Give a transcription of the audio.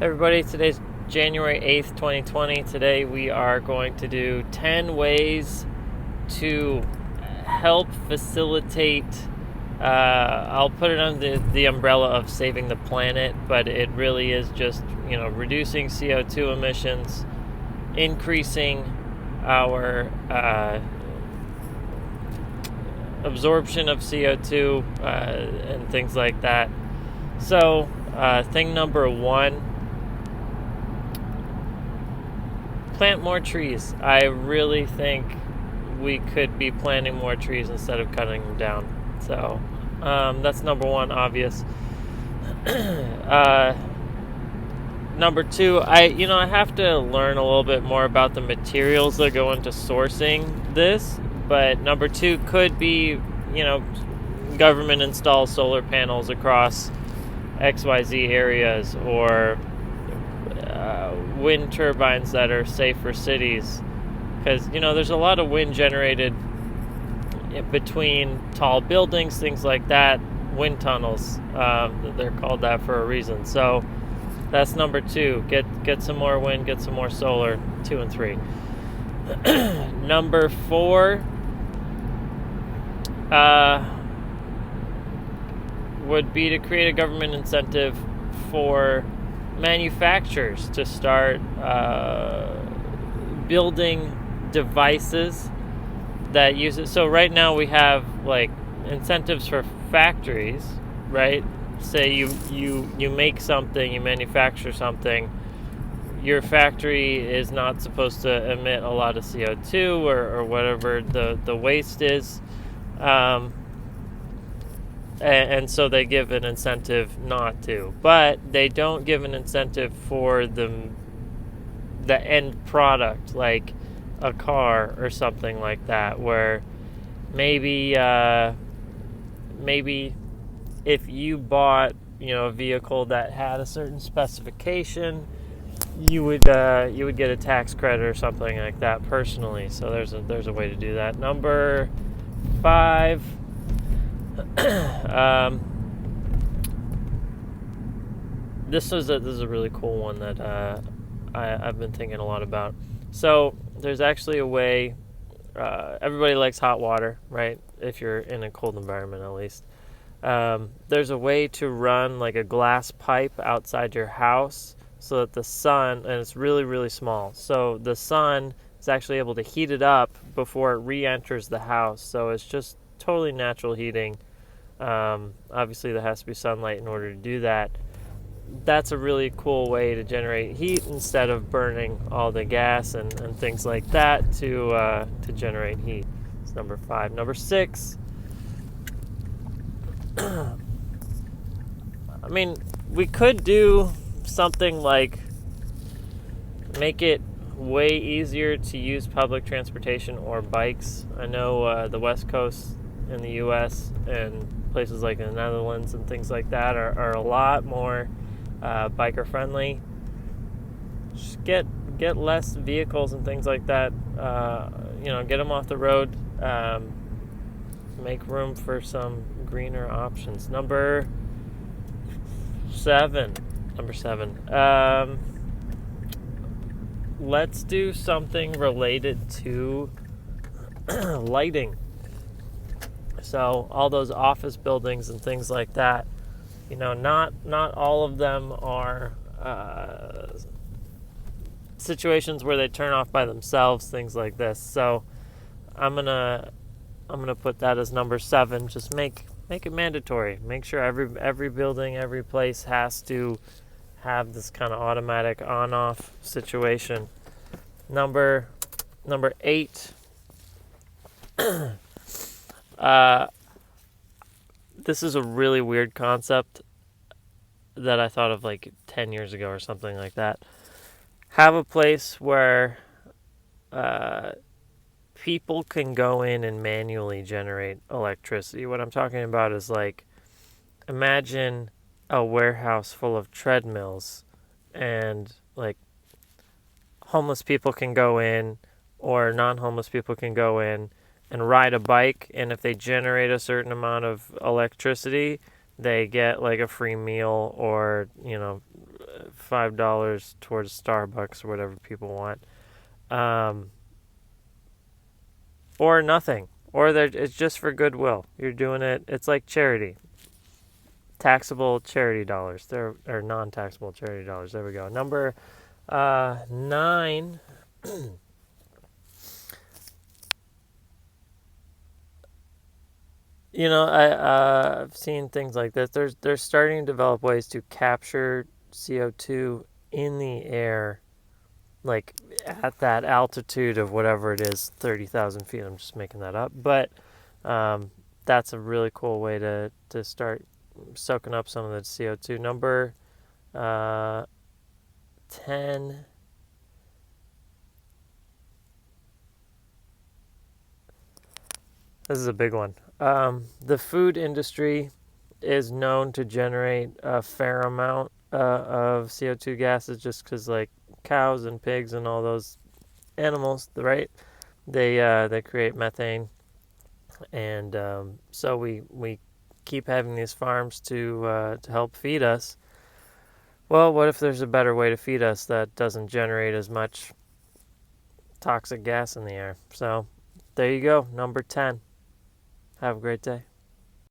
Everybody, today's January 8th, 2020. Today we are going to do 10 ways to help facilitate. I'll put it under the umbrella of saving the planet, but it really is just, reducing CO2 emissions, increasing our absorption of CO2, and things like that. So, thing number one, plant more trees. I really think we could be planting more trees instead of cutting them down. So that's number one, obvious. Number two, I have to learn a little bit more about the materials that go into sourcing this. But number two could be, government installs solar panels across XYZ areas, or wind turbines that are safe for cities, because there's a lot of wind generated between tall buildings, things like that. Wind tunnels, they're called that for a reason. So that's number two. Get some more wind, get some more solar. 2 and 3. Number 4 would be to create a government incentive for manufacturers to start building devices that use it. So right now we have like incentives for factories, right? Say you make something, you manufacture something. Your factory is not supposed to emit a lot of CO2 or whatever the waste is. And so they give an incentive not to, but they don't give an incentive for the end product, like a car or something like that, where maybe if you bought a vehicle that had a certain specification, you would get a tax credit or something like that personally. So there's a way to do that. Number 5. This is a really cool one that I've been thinking a lot about. So there's actually a way. Everybody likes hot water, right? If you're in a cold environment, at least. There's a way to run like a glass pipe outside your house so that the sun, and it's really, really small, so the sun is actually able to heat it up before it re-enters the house. So it's just totally natural heating. Obviously, there has to be sunlight in order to do that. That's a really cool way to generate heat instead of burning all the gas and things like that to generate heat. It's number 5. Number 6. I mean, we could do something like make it way easier to use public transportation or bikes. I know the West Coast in the U.S. and places like the Netherlands and things like that are a lot more biker friendly. Just get less vehicles and things like that. Get them off the road. Make room for some greener options. Number 7. Let's do something related to lighting. So all those office buildings and things like that, not all of them are situations where they turn off by themselves, things like this. So I'm gonna put that as number 7. Just make it mandatory. Make sure every building, every place has to have this kind of automatic on-off situation. Number 8. This is a really weird concept that I thought of like 10 years ago or something like that. Have a place where people can go in and manually generate electricity. What I'm talking about is like, imagine a warehouse full of treadmills, and like homeless people can go in, or non-homeless people can go in and ride a bike, and if they generate a certain amount of electricity, they get like a free meal or $5 towards Starbucks or whatever people want, um, or nothing, or it's just for goodwill. You're doing it. It's like charity, taxable charity dollars. There or non-taxable charity dollars. There we go. Number 9. I've seen things like this. They're starting to develop ways to capture CO2 in the air, like at that altitude of whatever it is, 30,000 feet. I'm just making that up, but that's a really cool way to start soaking up some of the CO2. Number 10. This is a big one. The food industry is known to generate a fair amount of CO2 gases just because, like, cows and pigs and all those animals, right? They create methane, and so we keep having these farms to help feed us. Well, what if there's a better way to feed us that doesn't generate as much toxic gas in the air? So there you go, number 10. Have a great day.